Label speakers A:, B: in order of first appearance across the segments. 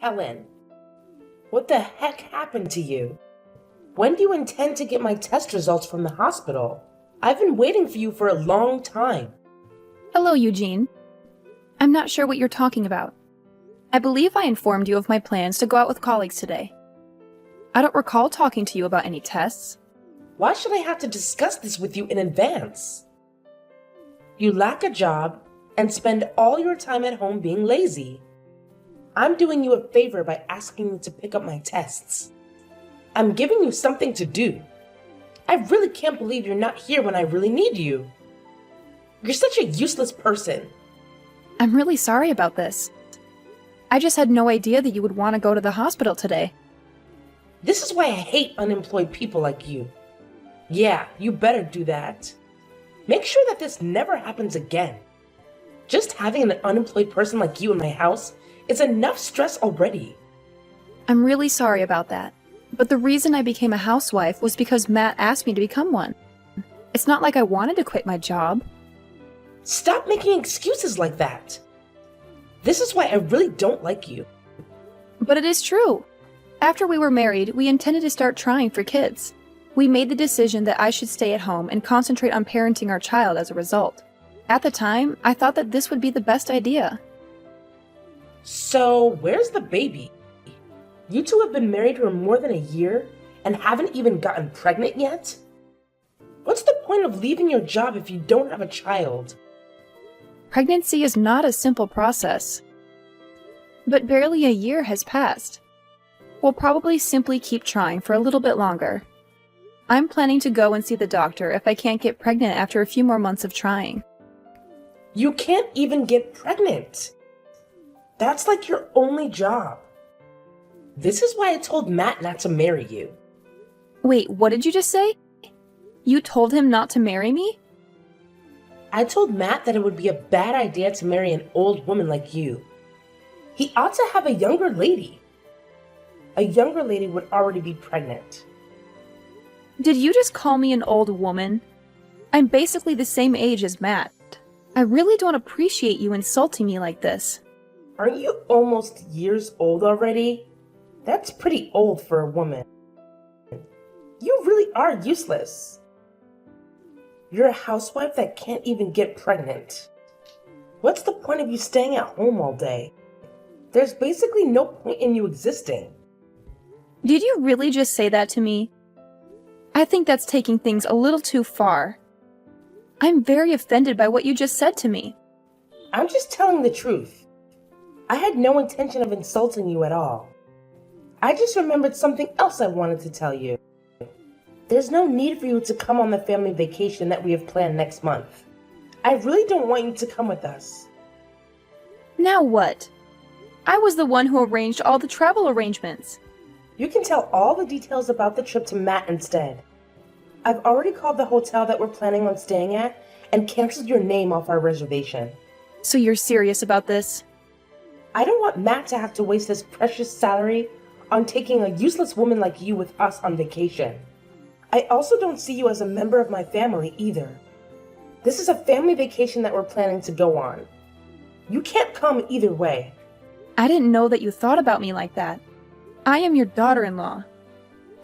A: Helen, what the heck happened to you? When do you intend to get my test results from the hospital? I've been waiting for you for a long time.
B: Hello, Eugene. I'm not sure what you're talking about. I believe I informed you of my plans to go out with colleagues today. I don't recall talking to you about any tests.
A: Why should I have to discuss this with you in advance? You lack a job and spend all your time at home being lazy. I'm doing you a favor by asking you to pick up my tests. I'm giving you something to do. I really can't believe you're not here when I really need you. You're such a useless person.
B: I'm really sorry about this. I just had no idea that you would want to go to the hospital today.
A: This is why I hate unemployed people like you. Yeah, you better do that. Make sure that this never happens again. Just having an unemployed person like you in my house is enough stress already.
B: I'm really sorry about that. But the reason I became a housewife was because Matt asked me to become one. It's not like I wanted to quit my job.
A: Stop making excuses like that. This is why I really don't like you.
B: But it is true. After we were married, we intended to start trying for kids. We made the decision that I should stay at home and concentrate on parenting our child as a result. At the time, I thought that this would be the best idea.
A: So, where's the baby? You two have been married for more than a year and haven't even gotten pregnant yet? What's the point of leaving your job if you don't have a child?
B: Pregnancy is not a simple process. But barely a year has passed. We'll probably simply keep trying for a little bit longer. I'm planning to go and see the doctor if I can't get pregnant after a few more months of trying.
A: You can't even get pregnant. That's like your only job. This is why I told Matt not to marry you.
B: Wait, what did you just say? You told him not to marry me?
A: I told Matt that it would be a bad idea to marry an old woman like you. He ought to have a younger lady. A younger lady would already be pregnant.
B: Did you just call me an old woman? I'm basically the same age as Matt. I really don't appreciate you insulting me like this.
A: Aren't you almost years old already? That's pretty old for a woman. You really are useless. You're a housewife that can't even get pregnant. What's the point of you staying at home all day? There's basically no point in you existing.
B: Did you really just say that to me? I think that's taking things a little too far. I'm very offended by what you just said to me.
A: I'm just telling the truth. I had no intention of insulting you at all. I just remembered something else I wanted to tell you. There's no need for you to come on the family vacation that we have planned next month. I really don't want you to come with us.
B: Now what? I was the one who arranged all the travel arrangements.
A: You can tell all the details about the trip to Matt instead. I've already called the hotel that we're planning on staying at and canceled your name off our reservation.
B: So you're serious about this?
A: I don't want Matt to have to waste his precious salary on taking a useless woman like you with us on vacation. I also don't see you as a member of my family either. This is a family vacation that we're planning to go on. You can't come either way.
B: I didn't know that you thought about me like that. I am your daughter-in-law.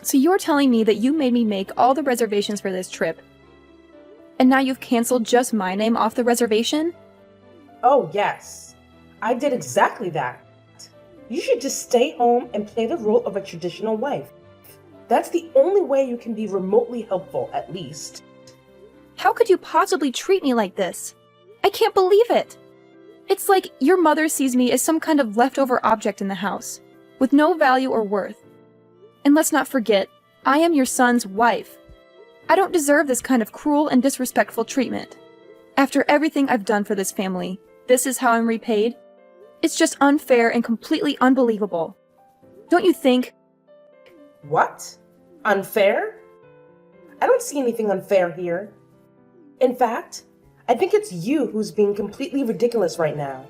B: So you're telling me that you made me make all the reservations for this trip, and now you've canceled just my name off the reservation?
A: Oh yes, I did exactly that. You should just stay home and play the role of a traditional wife. That's the only way you can be remotely helpful, at least.
B: How could you possibly treat me like this? I can't believe it. It's like your mother sees me as some kind of leftover object in the house, with no value or worth. And let's not forget, I am your son's wife. I don't deserve this kind of cruel and disrespectful treatment. After everything I've done for this family, this is how I'm repaid? It's just unfair and completely unbelievable. Don't you think?
A: What? Unfair? I don't see anything unfair here. In fact, I think it's you who's being completely ridiculous right now.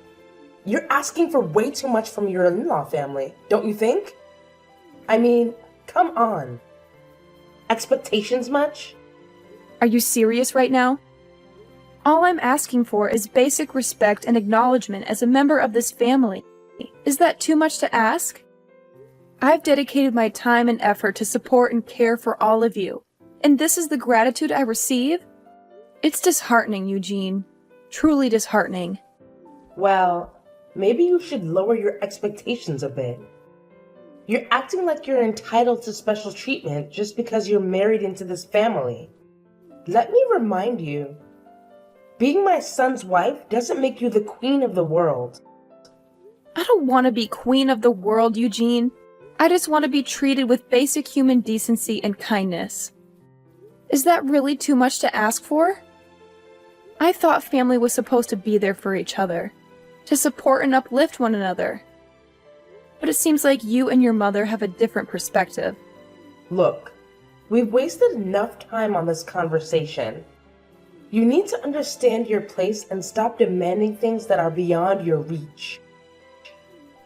A: You're asking for way too much from your in-law family, don't you think? I mean, come on. Expectations much?
B: Are you serious right now? All I'm asking for is basic respect and acknowledgement as a member of this family. Is that too much to ask? I've dedicated my time and effort to support and care for all of you, and this is the gratitude I receive? It's disheartening, Eugene. Truly disheartening.
A: Well, maybe you should lower your expectations a bit. You're acting like you're entitled to special treatment just because you're married into this family. Let me remind you, being my son's wife doesn't make you the queen of the world.
B: I don't want to be queen of the world, Eugene. I just want to be treated with basic human decency and kindness. Is that really too much to ask for? I thought family was supposed to be there for each other, to support and uplift one another. But it seems like you and your mother have a different perspective.
A: Look, we've wasted enough time on this conversation. You need to understand your place and stop demanding things that are beyond your reach.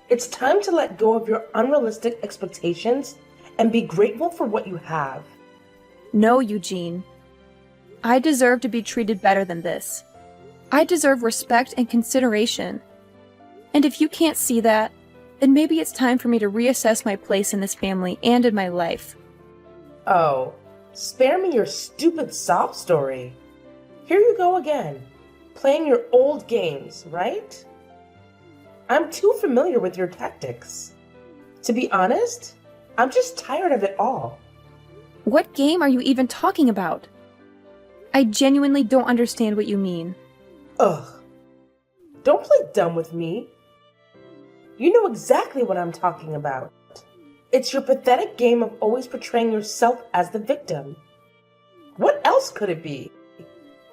A: It's time to let go of your unrealistic expectations and be grateful for what you have.
B: No, Eugene. I deserve to be treated better than this. I deserve respect and consideration. And if you can't see that, then maybe it's time for me to reassess my place in this family and in my life.
A: Oh, spare me your stupid sob story. Here you go again, playing your old games, right? I'm too familiar with your tactics. To be honest, I'm just tired of it all.
B: What game are you even talking about? I genuinely don't understand what you mean.
A: Ugh. Don't play dumb with me. You know exactly what I'm talking about. It's your pathetic game of always portraying yourself as the victim. What else could it be?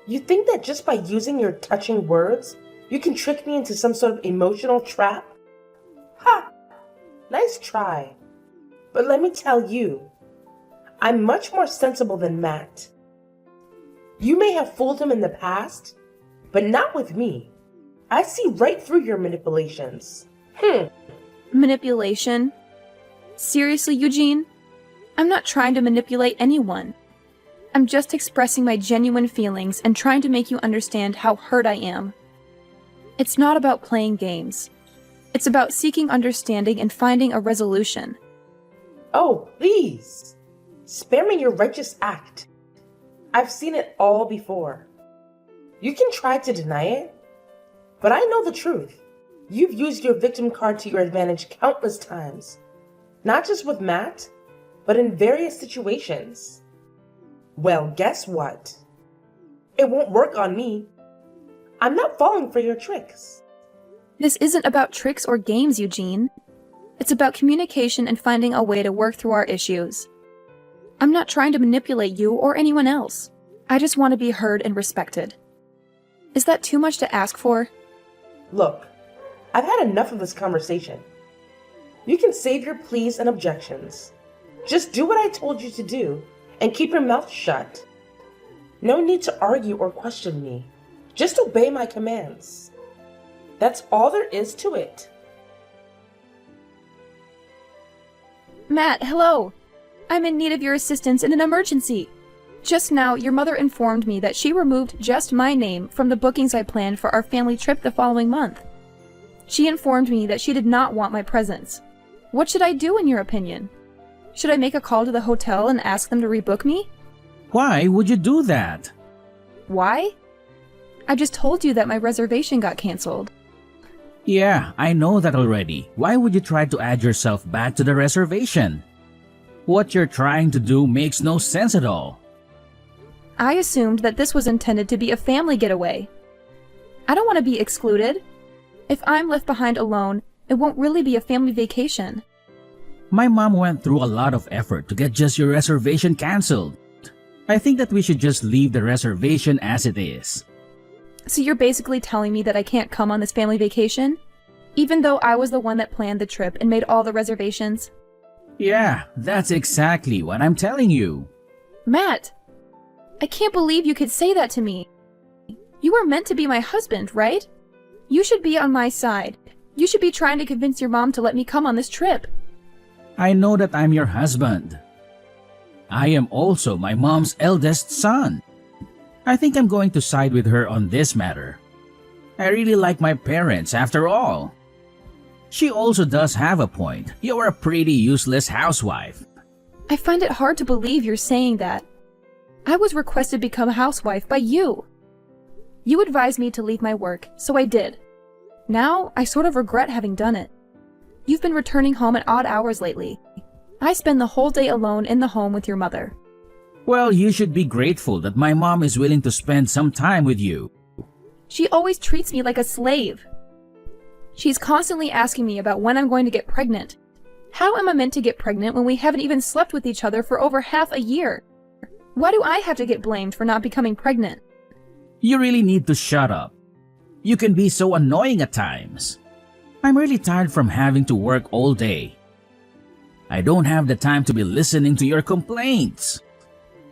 A: You think that just by using your touching words, you can trick me into some sort of emotional trap? Ha! Nice try. But let me tell you, I'm much more sensible than Matt. You may have fooled him in the past, but not with me. I see right through your manipulations.
B: Manipulation? Seriously, Eugene? I'm not trying to manipulate anyone. I'm just expressing my genuine feelings and trying to make you understand how hurt I am. It's not about playing games. It's about seeking understanding and finding a resolution.
A: Oh, please. Spare me your righteous act. I've seen it all before. You can try to deny it, but I know the truth. You've used your victim card to your advantage countless times. Not just with Matt, but in various situations. Well, guess what? It won't work on me. I'm not falling for your tricks.
B: This isn't about tricks or games, Eugene. It's about communication and finding a way to work through our issues. I'm not trying to manipulate you or anyone else. I just want to be heard and respected. Is that too much to ask for?
A: Look, I've had enough of this conversation. You can save your pleas and objections. Just do what I told you to do and keep your mouth shut. No need to argue or question me. Just obey my commands. That's all there is to it.
B: Matt, hello. I'm in need of your assistance in an emergency. Just now, your mother informed me that she removed just my name from the bookings I planned for our family trip the following month. She informed me that she did not want my presence. What should I do in your opinion? Should I make a call to the hotel and ask them to rebook me?
C: Why would you do that?
B: Why? I just told you that my reservation got canceled.
C: Yeah, I know that already. Why would you try to add yourself back to the reservation? What you're trying to do makes no sense at all.
B: I assumed that this was intended to be a family getaway. I don't want to be excluded. If I'm left behind alone, it won't really be a family vacation.
C: My mom went through a lot of effort to get just your reservation canceled. I think that we should just leave the reservation as it is.
B: So you're basically telling me that I can't come on this family vacation? Even though I was the one that planned the trip and made all the reservations?
C: Yeah, that's exactly what I'm telling you.
B: Matt! I can't believe you could say that to me. You were meant to be my husband, right? You should be on my side. You should be trying to convince your mom to let me come on this trip.
C: I know that I'm your husband. I am also my mom's eldest son. I think I'm going to side with her on this matter. I really like my parents after all. She also does have a point. You're a pretty useless housewife.
B: I find it hard to believe you're saying that. I was requested to become a housewife by you. You advised me to leave my work, so I did. Now, I sort of regret having done it. You've been returning home at odd hours lately. I spend the whole day alone in the home with your mother.
C: Well, you should be grateful that my mom is willing to spend some time with you.
B: She always treats me like a slave. She's constantly asking me about when I'm going to get pregnant. How am I meant to get pregnant when we haven't even slept with each other for over half a year? Why do I have to get blamed for not becoming pregnant?
C: You really need to shut up. You can be so annoying at times. I'm really tired from having to work all day. I don't have the time to be listening to your complaints.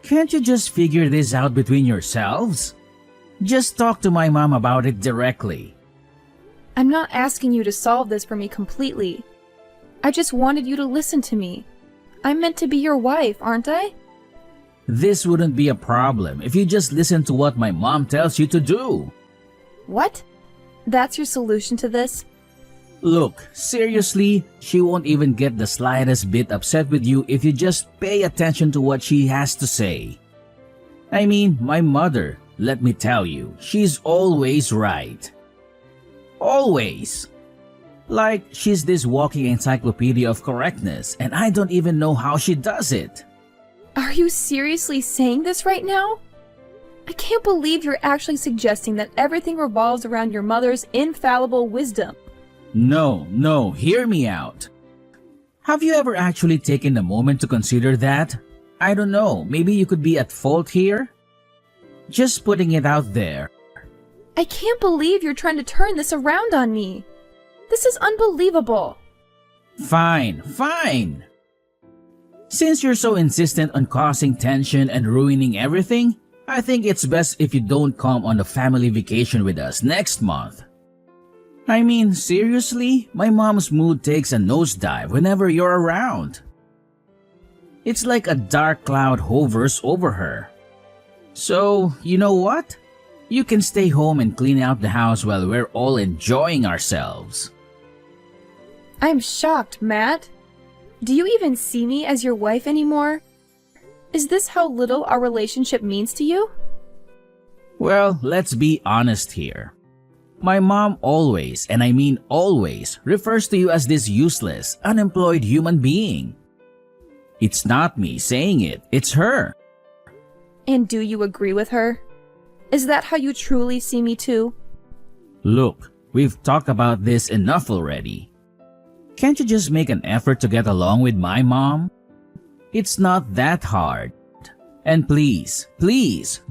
C: Can't you just figure this out between yourselves? Just talk to my mom about it directly.
B: I'm not asking you to solve this for me completely. I just wanted you to listen to me. I'm meant to be your wife, aren't I?
C: This wouldn't be a problem if you just listen to what my mom tells you to do.
B: What? That's your solution to this?
C: Look, seriously, she won't even get the slightest bit upset with you if you just pay attention to what she has to say. I mean, my mother, let me tell you, she's always right. Always. Like, she's this walking encyclopedia of correctness, and I don't even know how she does it.
B: Are you seriously saying this right now? I can't believe you're actually suggesting that everything revolves around your mother's infallible wisdom.
C: No, hear me out. Have you ever actually taken a moment to consider that? I don't know, maybe you could be at fault here? Just putting it out there.
B: I can't believe you're trying to turn this around on me. This is unbelievable.
C: Fine. Since you're so insistent on causing tension and ruining everything, I think it's best if you don't come on a family vacation with us next month. I mean, seriously, my mom's mood takes a nosedive whenever you're around. It's like a dark cloud hovers over her. So, you know what? You can stay home and clean out the house while we're all enjoying ourselves.
B: I'm shocked, Matt. Do you even see me as your wife anymore? Is this how little our relationship means to you?
C: Well, let's be honest here. My mom always, and I mean always, refers to you as this useless, unemployed human being. It's not me saying it, it's her.
B: And do you agree with her? Is that how you truly see me too?
C: Look, we've talked about this enough already. Can't you just make an effort to get along with my mom? It's not that hard. And please,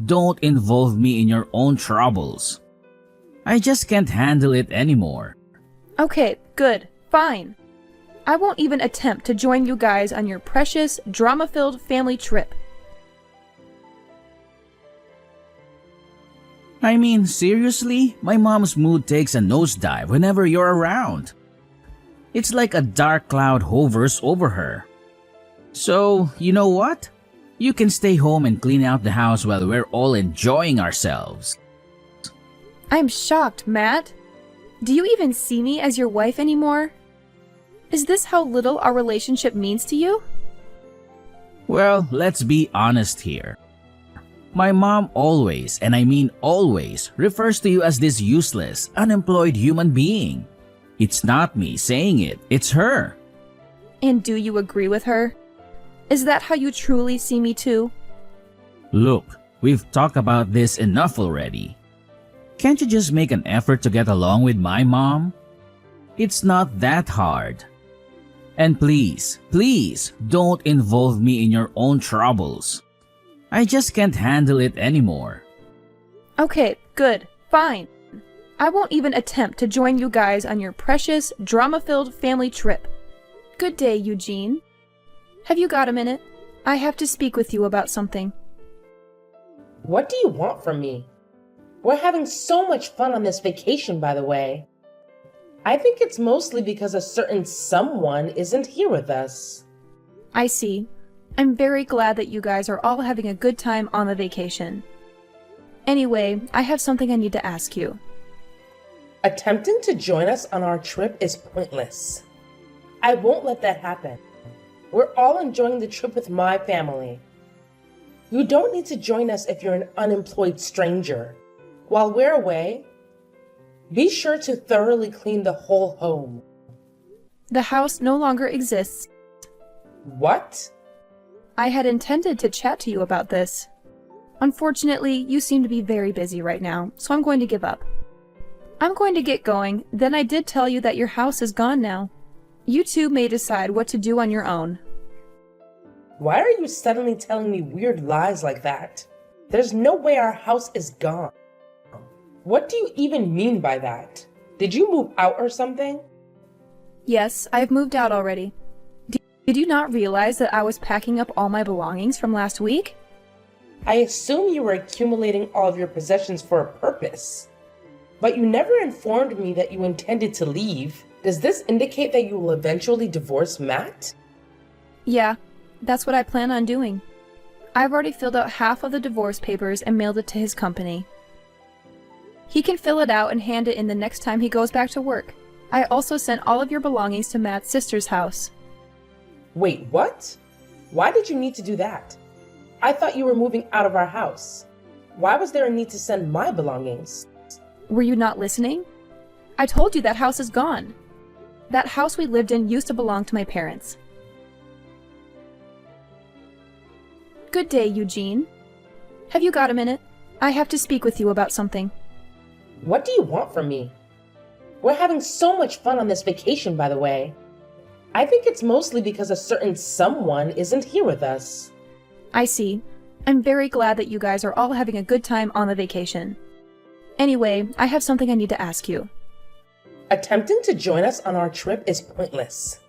C: don't involve me in your own troubles. I just can't handle it anymore.
B: Okay, good, fine. I won't even attempt to join you guys on your precious, drama-filled family trip.
C: I mean, seriously, my mom's mood takes a nosedive whenever you're around. It's like a dark cloud hovers over her. So, you know what? You can stay home and clean out the house while we're all enjoying ourselves.
B: I'm shocked, Matt. Do you even see me as your wife anymore? Is this how little our relationship means to you?
C: Well, let's be honest here. My mom always, and I mean always, refers to you as this useless, unemployed human being. It's not me saying it, it's her.
B: And do you agree with her? Is that how you truly see me too?
C: Look, we've talked about this enough already. Can't you just make an effort to get along with my mom? It's not that hard. And please, don't involve me in your own troubles. I just can't handle it anymore.
B: Okay, good, fine. I won't even attempt to join you guys on your precious, drama-filled family trip. Good day, Eugene. Have you got a minute? I have to speak with you about something.
A: What do you want from me? We're having so much fun on this vacation, by the way. I think it's mostly because a certain someone isn't here with us.
B: I see. I'm very glad that you guys are all having a good time on the vacation. Anyway, I have something I need to ask you.
A: Attempting to join us on our trip is pointless. I won't let that happen. We're all enjoying the trip with my family. You don't need to join us if you're an unemployed stranger. While we're away, be sure to thoroughly clean the whole home.
B: The house no longer exists.
A: What?
B: I had intended to chat to you about this. Unfortunately, you seem to be very busy right now, so I'm going to give up. I'm going to get going, then I did tell you that your house is gone now. You two may decide what to do on your own.
A: Why are you suddenly telling me weird lies like that? There's no way our house is gone. What do you even mean by that? Did you move out or something?
B: Yes, I've moved out already. Did you not realize that I was packing up all my belongings from last week?
A: I assume you were accumulating all of your possessions for a purpose. But you never informed me that you intended to leave. Does this indicate that you will eventually divorce Matt?
B: Yeah, that's what I plan on doing. I've already filled out half of the divorce papers and mailed it to his company. He can fill it out and hand it in the next time he goes back to work. I also sent all of your belongings to Matt's sister's house.
A: Wait, what? Why did you need to do that? I thought you were moving out of our house. Why was there a need to send my belongings?
B: Were you not listening? I told you that house is gone. That house we lived in used to belong to my parents. Good day, Eugene. Have you got a minute? I have to speak with you about something.
A: What do you want from me? We're having so much fun on this vacation, by the way. I think it's mostly because a certain someone isn't here with us.
B: I see. I'm very glad that you guys are all having a good time on the vacation. Anyway, I have something I need to ask you.
A: Attempting to join us on our trip is pointless.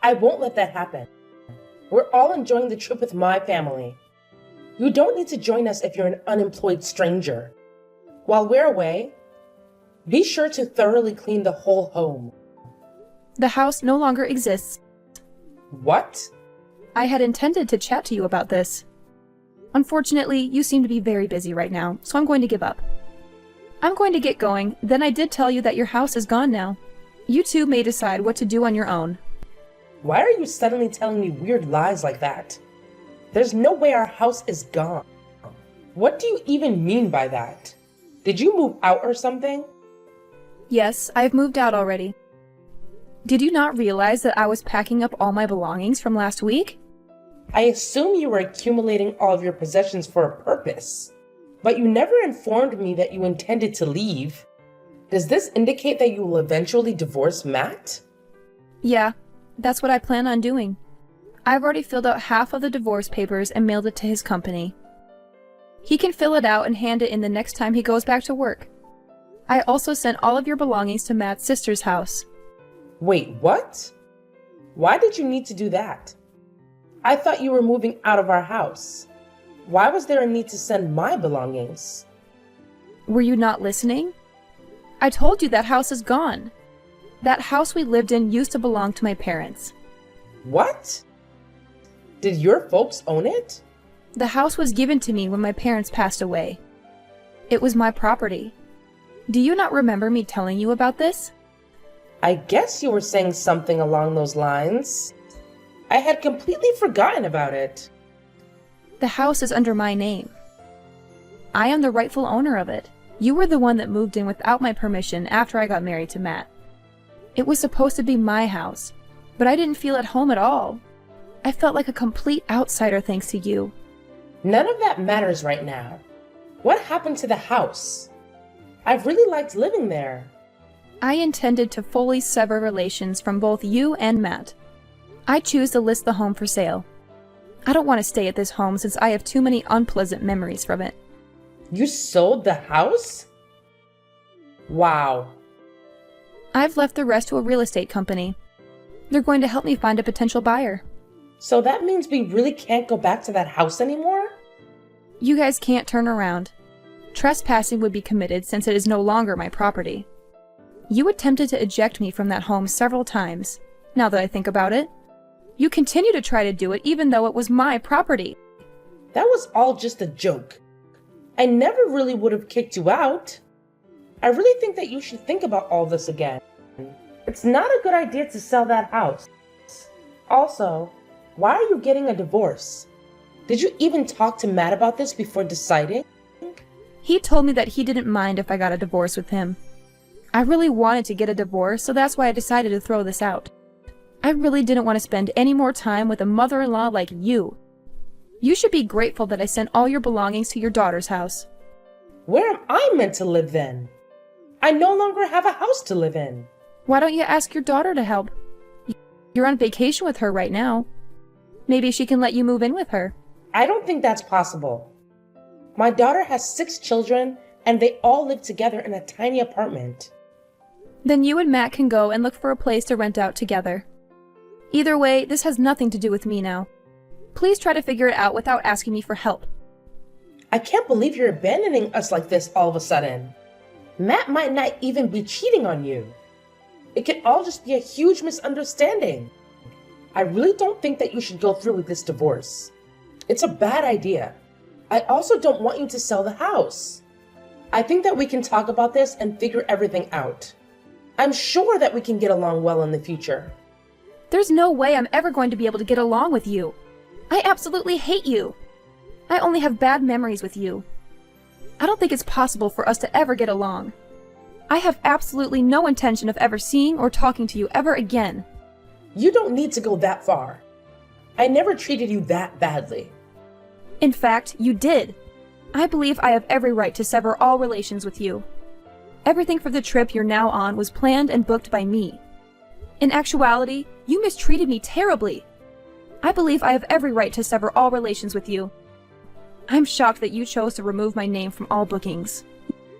A: I won't let that happen. We're all enjoying the trip with my family. You don't need to join us if you're an unemployed stranger. While we're away, be sure to thoroughly clean the whole home.
B: The house no longer exists.
A: What?
B: I had intended to chat to you about this. Unfortunately, you seem to be very busy right now, so I'm going to give up. I'm going to get going, then I did tell you that your house is gone now. You two may decide what to do on your own.
A: Why are you suddenly telling me weird lies like that? There's no way our house is gone. What do you even mean by that? Did you move out or something?
B: Yes, I've moved out already. Did you not realize that I was packing up all my belongings from last week?
A: I assume you were accumulating all of your possessions for a purpose. But you never informed me that you intended to leave. Does this indicate that you will eventually divorce Matt?
B: Yeah, that's what I plan on doing. I've already filled out half of the divorce papers and mailed it to his company. He can fill it out and hand it in the next time he goes back to work. I also sent all of your belongings to Matt's sister's house.
A: Wait, what? Why did you need to do that? I thought you were moving out of our house. Why was there a need to send my belongings?
B: Were you not listening? I told you that house is gone. That house we lived in used to belong to my parents.
A: What? Did your folks own it?
B: The house was given to me when my parents passed away. It was my property. Do you not remember me telling you about this?
A: I guess you were saying something along those lines. I had completely forgotten about it.
B: The house is under my name. I am the rightful owner of it. You were the one that moved in without my permission after I got married to Matt. It was supposed to be my house, but I didn't feel at home at all. I felt like a complete outsider thanks to you.
A: None of that matters right now. What happened to the house? I've really liked living there.
B: I intended to fully sever relations from both you and Matt. I choose to list the home for sale. I don't want to stay at this home since I have too many unpleasant memories from it.
A: You sold the house? Wow.
B: I've left the rest to a real estate company. They're going to help me find a potential buyer.
A: So that means we really can't go back to that house anymore?
B: You guys can't turn around. Trespassing would be committed since it is no longer my property. You attempted to eject me from that home several times, now that I think about it. You continue to try to do it even though it was my property.
A: That was all just a joke. I never really would have kicked you out. I really think that you should think about all this again. It's not a good idea to sell that house. Also, why are you getting a divorce? Did you even talk to Matt about this before deciding?
B: He told me that he didn't mind if I got a divorce with him. I really wanted to get a divorce, so that's why I decided to throw this out. I really didn't want to spend any more time with a mother-in-law like you. You should be grateful that I sent all your belongings to your daughter's house.
A: Where am I meant to live then? I no longer have a house to live in.
B: Why don't you ask your daughter to help? You're on vacation with her right now. Maybe she can let you move in with her.
A: I don't think that's possible. My daughter has 6 children, and they all live together in a tiny apartment.
B: Then you and Matt can go and look for a place to rent out together. Either way, this has nothing to do with me now. Please try to figure it out without asking me for help.
A: I can't believe you're abandoning us like this all of a sudden. Matt might not even be cheating on you. It could all just be a huge misunderstanding. I really don't think that you should go through with this divorce. It's a bad idea. I also don't want you to sell the house. I think that we can talk about this and figure everything out. I'm sure that we can get along well in the future.
B: There's no way I'm ever going to be able to get along with you. I absolutely hate you. I only have bad memories with you. I don't think it's possible for us to ever get along. I have absolutely no intention of ever seeing or talking to you ever again.
A: You don't need to go that far. I never treated you that badly.
B: In fact, you did. I believe I have every right to sever all relations with you. Everything for the trip you're now on was planned and booked by me. In actuality, you mistreated me terribly. I believe I have every right to sever all relations with you. I'm shocked that you chose to remove my name from all bookings.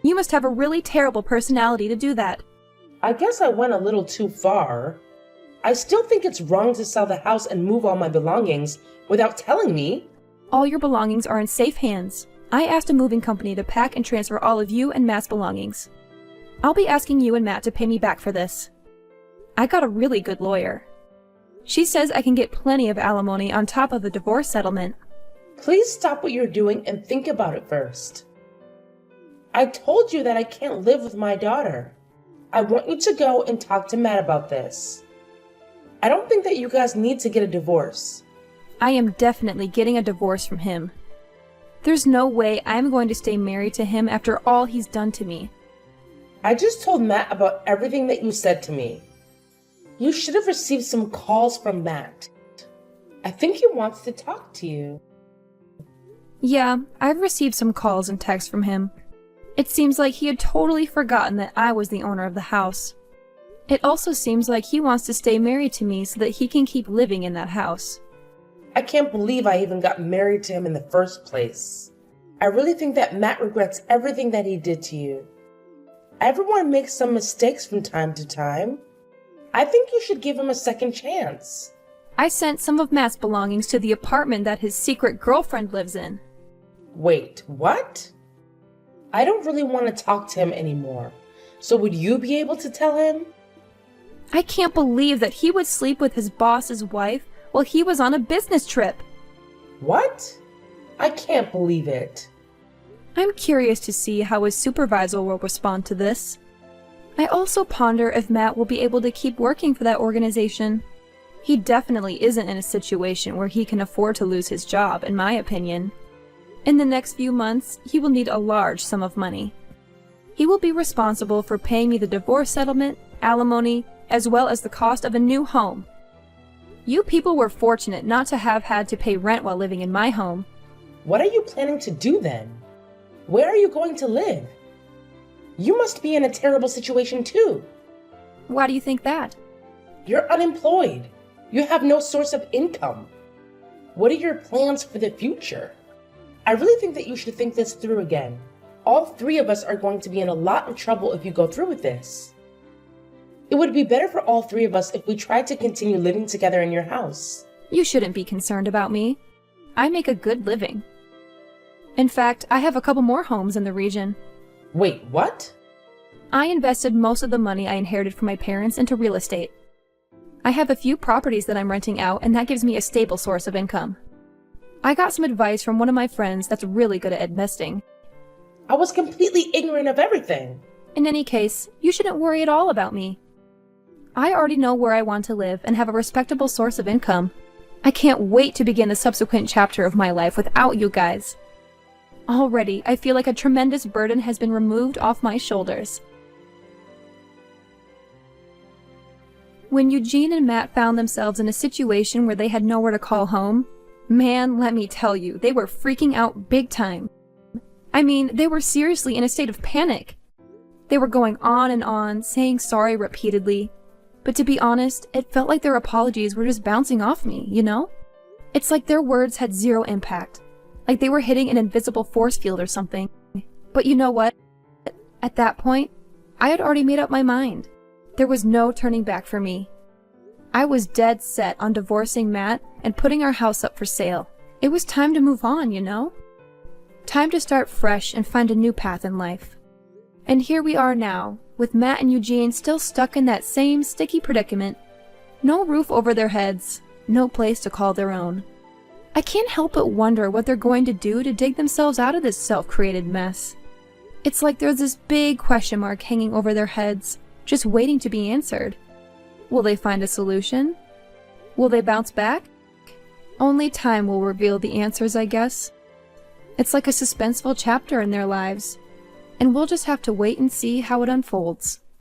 B: You must have a really terrible personality to do that.
A: I guess I went a little too far. I still think it's wrong to sell the house and move all my belongings without telling me.
B: All your belongings are in safe hands. I asked a moving company to pack and transfer all of you and Matt's belongings. I'll be asking you and Matt to pay me back for this. I got a really good lawyer. She says I can get plenty of alimony on top of the divorce settlement.
A: Please stop what you're doing and think about it first. I told you that I can't live with my daughter. I want you to go and talk to Matt about this. I don't think that you guys need to get a divorce.
B: I am definitely getting a divorce from him. There's no way I'm going to stay married to him after all he's done to me.
A: I just told Matt about everything that you said to me. You should have received some calls from Matt. I think he wants to talk to you.
B: Yeah, I've received some calls and texts from him. It seems like he had totally forgotten that I was the owner of the house. It also seems like he wants to stay married to me so that he can keep living in that house.
A: I can't believe I even got married to him in the first place. I really think that Matt regrets everything that he did to you. Everyone makes some mistakes from time to time. I think you should give him a second chance.
B: I sent some of Matt's belongings to the apartment that his secret girlfriend lives in.
A: Wait, what? I don't really want to talk to him anymore. So would you be able to tell him?
B: I can't believe that he would sleep with his boss's wife while he was on a business trip.
A: What? I can't believe it.
B: I'm curious to see how his supervisor will respond to this. I also ponder if Matt will be able to keep working for that organization. He definitely isn't in a situation where he can afford to lose his job, in my opinion. In the next few months, he will need a large sum of money. He will be responsible for paying me the divorce settlement, alimony, as well as the cost of a new home. You people were fortunate not to have had to pay rent while living in my home.
A: What are you planning to do then? Where are you going to live? You must be in a terrible situation too.
B: Why do you think that?
A: You're unemployed. You have no source of income. What are your plans for the future? I really think that you should think this through again. All 3 of us are going to be in a lot of trouble if you go through with this. It would be better for all 3 of us if we tried to continue living together in your house.
B: You shouldn't be concerned about me. I make a good living. In fact, I have a couple more homes in the region.
A: Wait, what?
B: I invested most of the money I inherited from my parents into real estate. I have a few properties that I'm renting out, and that gives me a stable source of income. I got some advice from one of my friends that's really good at investing.
A: I was completely ignorant of everything.
B: In any case, you shouldn't worry at all about me. I already know where I want to live and have a respectable source of income. I can't wait to begin the subsequent chapter of my life without you guys. Already, I feel like a tremendous burden has been removed off my shoulders. When Eugene and Matt found themselves in a situation where they had nowhere to call home, man, let me tell you, they were freaking out big time. I mean, they were seriously in a state of panic. They were going on and on, saying sorry repeatedly. But to be honest, it felt like their apologies were just bouncing off me, you know? It's like their words had zero impact. Like they were hitting an invisible force field or something. But you know what? At that point, I had already made up my mind. There was no turning back for me. I was dead set on divorcing Matt and putting our house up for sale. It was time to move on, you know? Time to start fresh and find a new path in life. And here we are now, with Matt and Eugene still stuck in that same sticky predicament. No roof over their heads, no place to call their own. I can't help but wonder what they're going to do to dig themselves out of this self-created mess. It's like there's this big question mark hanging over their heads, just waiting to be answered. Will they find a solution? Will they bounce back? Only time will reveal the answers, I guess. It's like a suspenseful chapter in their lives, and we'll just have to wait and see how it unfolds.